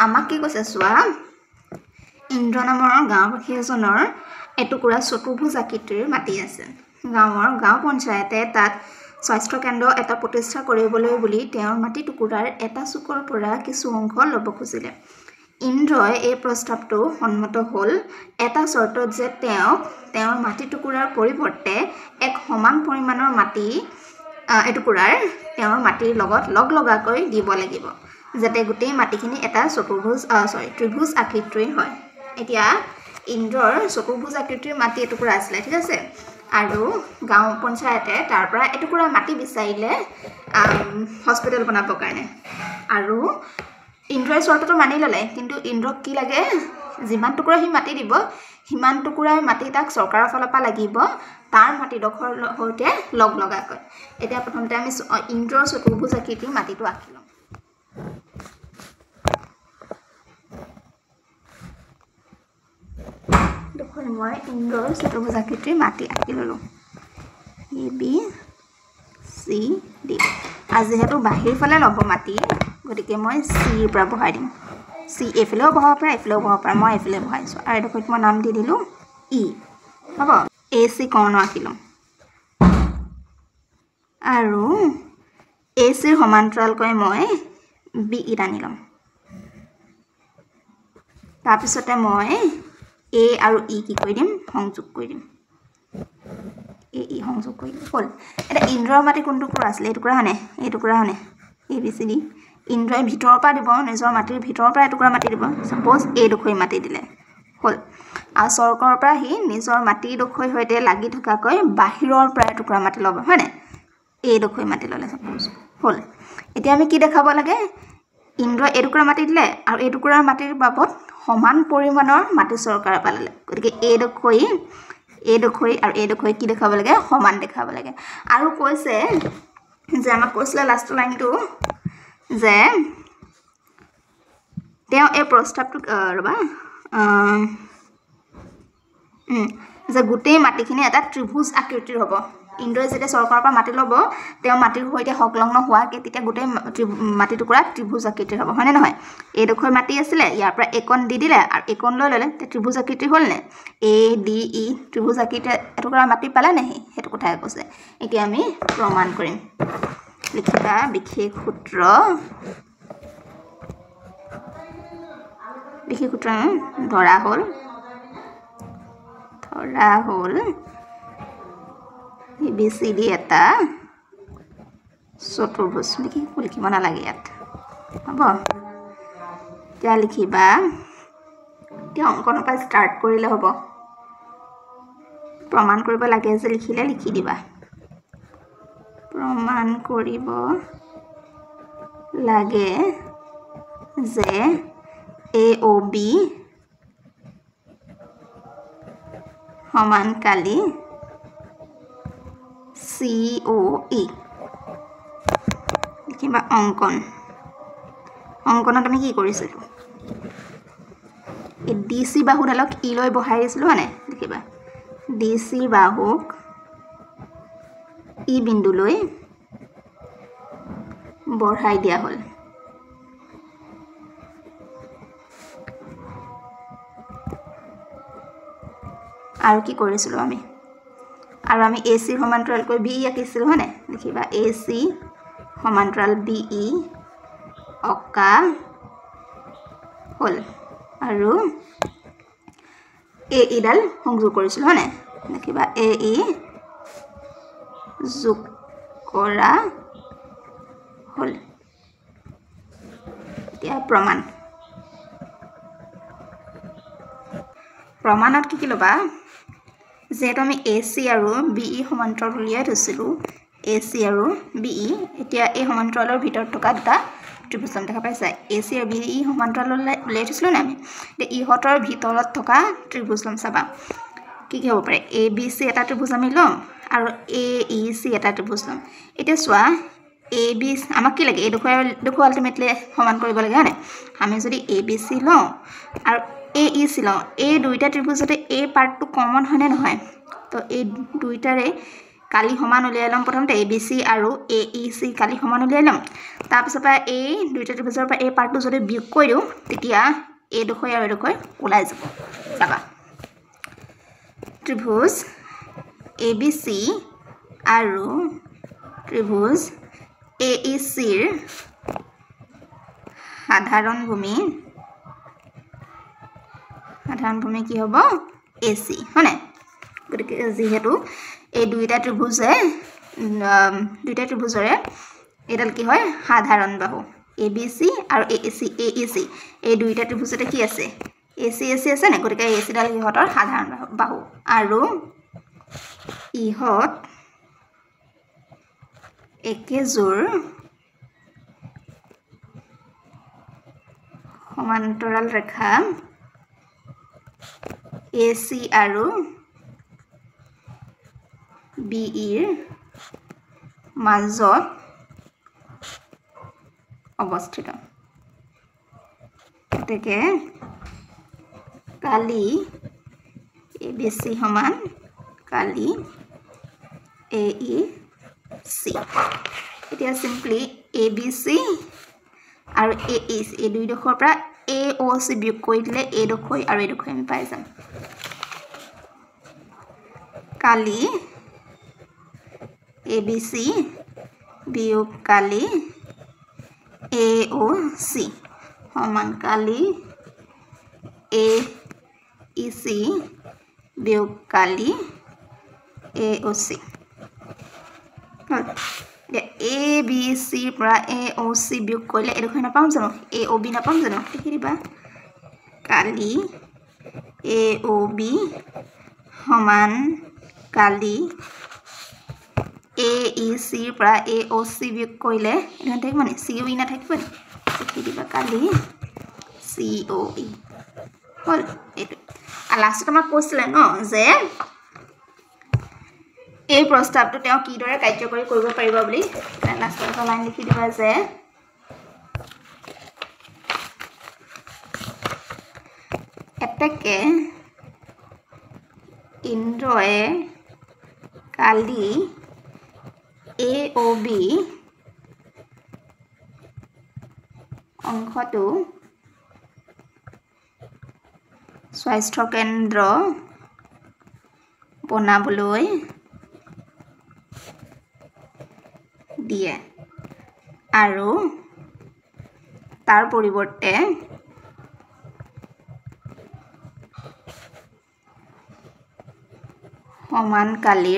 আমাক কি কৈছে চোৱা ইন্দ্ৰ নামৰ গাঁওবাসী এজনৰ এটুকুৰা চতুৰ্ভুজ আকৃতিৰ মাটি আছে গাঁও পঞ্চায়তে তাত স্বাস্থ্য কেন্দ্ৰ এটা প্ৰতিষ্ঠা কৰিবলৈ বুলি তেওঁৰ মাটি টুকুৰাৰ এটা চুকৰ পৰা কিছু অংশ ল'ব খুজিলে ইন্দ্ৰই এই প্ৰস্তাৱটো সন্মত হ'ল এটা চৰ্তত যে তেওঁৰ মাটি টুকুৰাৰ পৰিৱৰ্তে এক সমান পৰিমাণৰ মাটি এটুকুৰাৰ তেওঁৰ মাটিৰ লগত লগাকৈ দিব লাগিব যাতে গোটেই মাটিখিনি এটা ত্ৰিভুজ আকৃতিৰ হয় এতিয়া ইন্দ্ৰৰ চতুৰ্ভুজ আকৃতিৰ মাটি এটুকুৰা আছিলে ঠিক আছে আৰু গাঁও পঞ্চায়তে তাৰ পৰা এটুকুৰা মাটি বিচাৰিলে হস্পিটেল বনাবৰ কাৰণে আৰু ইন্দ্ৰই চৰ্তটো মানি ল'লে কিন্তু ইন্দ্ৰক কি লাগে যিমান টুকুৰা সি মাটি দিব সিমান টুকুৰাই মাটি তাক চৰকাৰৰ ফালৰ পৰা লাগিব তাৰ মাটিডোখৰ সৈতে লগাকৈ এতিয়া প্ৰথমতে আমি ইন্দ্ৰৰ চতুৰ্ভুজ আকৃতিৰ মাটিটো আঁকি লওঁ মই ইন্দ্ৰৰ চতুৰ্ভুজ আকৃতিৰ মাটি আঁকি ল'লোঁ ABCD আৰু যিহেতু বাহিৰ ফালে ল'ব মাটি গতিকে মই চিৰ পৰা বহাই দিম চি এইফালেও বহাব পাৰে এইফালেও বহাব পাৰে মই এইফালে বহাইছোঁ আৰু এইডোখৰত মই নাম দি দিলোঁ ই হ'ব AC কৰ্ণ আঁকি ল'ম আৰু ACৰ সমান্তৰালকৈ মই BE টানি ল'ম তাৰপিছতে মই A আৰু E কি কৰি দিম সংযোগ কৰি দিম AE সংযোগ কৰি দিম হ'ল এটা ইন্দ্ৰৰ মাটি কোন টুকুৰা আছিলে এই টুকুৰা হয়নে ABCD ইন্দ্ৰই ভিতৰৰ পৰা দিব নিজৰ মাটিৰ ভিতৰৰ পৰা এটুকুৰা মাটি দিব সাপোজ এইডোখৰ মাটি দিলে হ'ল আৰু চৰকাৰৰ পৰা সি নিজৰ মাটিডোখৰ সৈতে লাগি থকাকৈ বাহিৰৰ পৰা এটুকুৰা মাটি ল'ব হয়নে এইডোখৰ মাটি ল'লে সাপোজ হ'ল এতিয়া আমি কি দেখাব লাগে ইন্দ্ৰই এটুকুৰা মাটি দিলে আৰু এইটুকুৰাৰ মাটিৰ বাবদ সমান পৰিমাণৰ মাটি চৰকাৰে পালে গতিকে এইডোখৰ আৰু এইডোখৰ কি দেখাব লাগে সমান দেখাব লাগে আৰু কৈছে যে আমাক কৈছিলে লাষ্ট লাইনটো যে তেওঁ এই প্ৰস্তাৱটো ৰবা যে গোটেই মাটিখিনি এটা ত্ৰিভুজ আকৃতিৰ হ'ব ইন্দ্ৰই যেতিয়া চৰকাৰৰ পৰা মাটি ল'ব তেওঁ মাটিৰ সৈতে সংলগ্ন হোৱাকৈ তেতিয়া গোটেই মাটি টুকুৰা ত্ৰিভুজ আকৃতিৰ হ'ব হয়নে নহয় এইডোখৰ মাটি আছিলে ইয়াৰ পৰা একণ দি দিলে আৰু একণ লৈ ল'লে ত্ৰিভুজ আকৃতিৰ হ'লনে ADE ত্ৰিভুজ আকৃতিৰ এটুকুৰা মাটি পালে নেহি সেইটো কথাই কৈছে এতিয়া আমি প্ৰমাণ কৰিম লিখিবা বিশেষ সূত্ৰ ধৰা হ'ল ABCD এটা চতুৰ্ভুজ লিখিব নালাগে ইয়াত হ'ব এতিয়া লিখিবা এতিয়া অংকনৰ পৰা ষ্টাৰ্ট কৰিলে হ'ব প্ৰমাণ কৰিব লাগে যে লিখিলে লিখি দিবা প্ৰমাণ কৰিব লাগে যে AOB সমানকালী COE লিখিবা অংকনত আমি কি কৰিছিলোঁ এই DC বাহুডালক ই লৈ বহাই দিছিলোঁ হয়নে লিখিবা DC বাহুক ই বিন্দুলৈ বঢ়াই দিয়া হ'ল আৰু কি কৰিছিলোঁ আমি AC সমান্তৰালকৈ BE আঁকিছিলোঁ হয়নে লিখিবা AC সমান্তৰাল BE অঁকা হ'ল আৰু AE ডাল সংযোগ কৰিছিলোঁ হয়নে লিখিবা AE যোগ কৰা হ'ল এতিয়া প্ৰমাণত কি ল'বা যেহেতু আমি AC আৰু BE সমান্তৰাল উলিয়াই থৈছিলোঁ AC আৰু BE এতিয়া এই সমান্তৰালৰ ভিতৰত থকা দুটা ত্ৰিভুজ দেখা পাইছা AC আৰু BE সমান্তৰাল উলিয়াই থৈছিলোঁ নে আমি এতিয়া ইহঁতৰ ভিতৰত থকা ত্ৰিভুজ ল'ম চাবা কি হ'ব পাৰে ABC এটা ত্ৰিভুজ আমি ল'ম আৰু AEC এটা ত্ৰিভুজ ল'ম এতিয়া চোৱা ABC আমাক কি লাগে এইডোখৰ আল্টিমেটলি সমান কৰিব লাগে হয়নে আমি যদি ABC লওঁ আৰু AEC লওঁ এই দুইটা ত্ৰিভুজতে এই পাৰ্টটো কমন হয়নে নহয় তো এই দুইটাৰে কালি সমান উলিয়াই ল'ম প্ৰথমতে ABC আৰু AEC কালি সমান উলিয়াই ল'ম তাৰপিছৰ পৰা এই দুইটা ত্ৰিভুজৰ পৰা এই পাৰ্টটো যদি বিয়োগ কৰি দিওঁ তেতিয়া এইডোখৰ আৰু এইডোখৰ ওলাই যাব চাবা ত্ৰিভুজ ABC আৰু ত্ৰিভুজ AEC ৰ সাধাৰণ ভূমি কি হ'ব AC হয়নে গতিকে যেহেতু এই দুইটা ত্ৰিভুজৰে এডাল কি হয় সাধাৰণ বাহু ABC আৰু AEC এই দুইটা ত্ৰিভুজতে কি আছে AC আছে নে গতিকে AC ডাল ইহঁতৰ সাধাৰণ বাহু আৰু ইহঁত একেজোৰ সমান্তৰাল ৰেখা AC আৰু BE ৰ মাজত অৱস্থিত গতিকে কালি ABC সমান কালি AEC এতিয়া সিম্পলি ABC আৰু AEC এই দুইডোখৰ পৰা AOC বিয়োগ কৰি দিলে এইডোখৰ আৰু এইডোখৰ আমি পাই যাম কালি ABC বিয়োগ কালি AOC সমান কালি AEC বিয়োগ কালি AOC ABC পৰা AOC বিয়োগ কৰিলে এইডোখৰ নাপাম জানো AOB নাপাম জানো লিখি দিবা কালি AOB সমান কালি AEC পৰা AOC বিয়োগ কৰিলে এখানে থাকিব নি COE নাথাকিব নি লিখি দিবা কালি COE হল এইটো আৰু লাষ্টত আমাক কৈছিলে ন যে এই প্ৰস্তাৱটো তেওঁ কিদৰে কাৰ্যকৰী কৰিব পাৰিব বুলি লাষ্টত এটা লাইন লিখি দিবা যে এতেকে ইন্দ্ৰয়ে কালি AOB অংশটো স্বাস্থ্য কেন্দ্ৰ বনাবলৈ দিয়ে আৰু তাৰ পৰিৱৰ্তে সমান কালি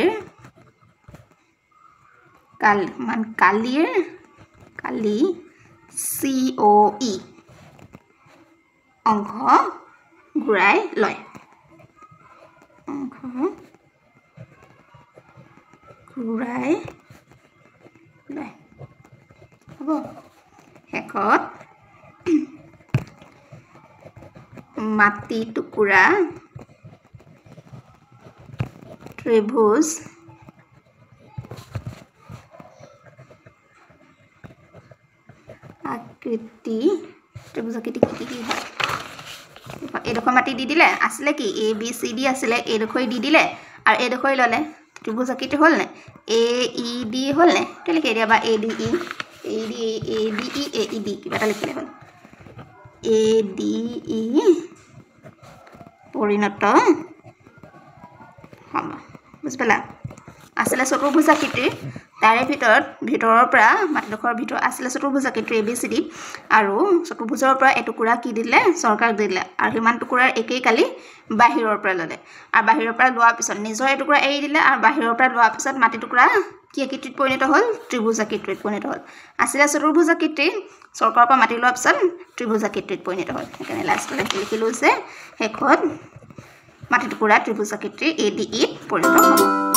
COE অংশ ঘূৰাই লয় হ'ব শেষত মাটি টুকুৰা ত্ৰিভুজ আকৃতি কি হয় এইডোখৰ মাটি দি দিলে আছিলে কি ABCD আছিলে এইডোখৰ দি দিলে আৰু এইডোখৰ ল'লে ত্ৰিভুজ আকৃতি হ'ল নে AED হ'ল নে তো লিখি দিয়া বা ADE কিবা এটা লিখিলে হ'ল ADE পৰিণত হ'ব বুজি পালা আছিলে চতুৰ্ভুজ আকৃতিৰ তাৰে ভিতৰৰ পৰা মাটিডোখৰৰ ভিতৰত আছিলে চতুৰ্ভুজ আকৃতিৰ ABCD আৰু চতুৰ্ভুজৰ পৰা এটুকুৰা কি দিলে চৰকাৰক দিলে আৰু সিমান টুকুৰাৰ একেই কালি বাহিৰৰ পৰা ল'লে আৰু বাহিৰৰ পৰা লোৱাৰ পিছত নিজৰ এটুকুৰা এৰি দিলে আৰু বাহিৰৰ পৰা লোৱাৰ পিছত মাটিটুকুৰা কি আকৃতিত পৰিণত হ'ল ত্ৰিভুজ আকৃতিত পৰিণত হ'ল আছিলে চতুৰ্ভুজ আকৃতিৰ চৰকাৰৰ পৰা মাটি লোৱাৰ পিছত ত্ৰিভুজ আকৃতিত পৰিণত হ'ল সেইকাৰণে লাষ্টলৈ লিখিলোঁ যে শেষত মাটিটুকুৰা ত্ৰিভুজ আকৃতিৰ ADE পৰিণত হ'ব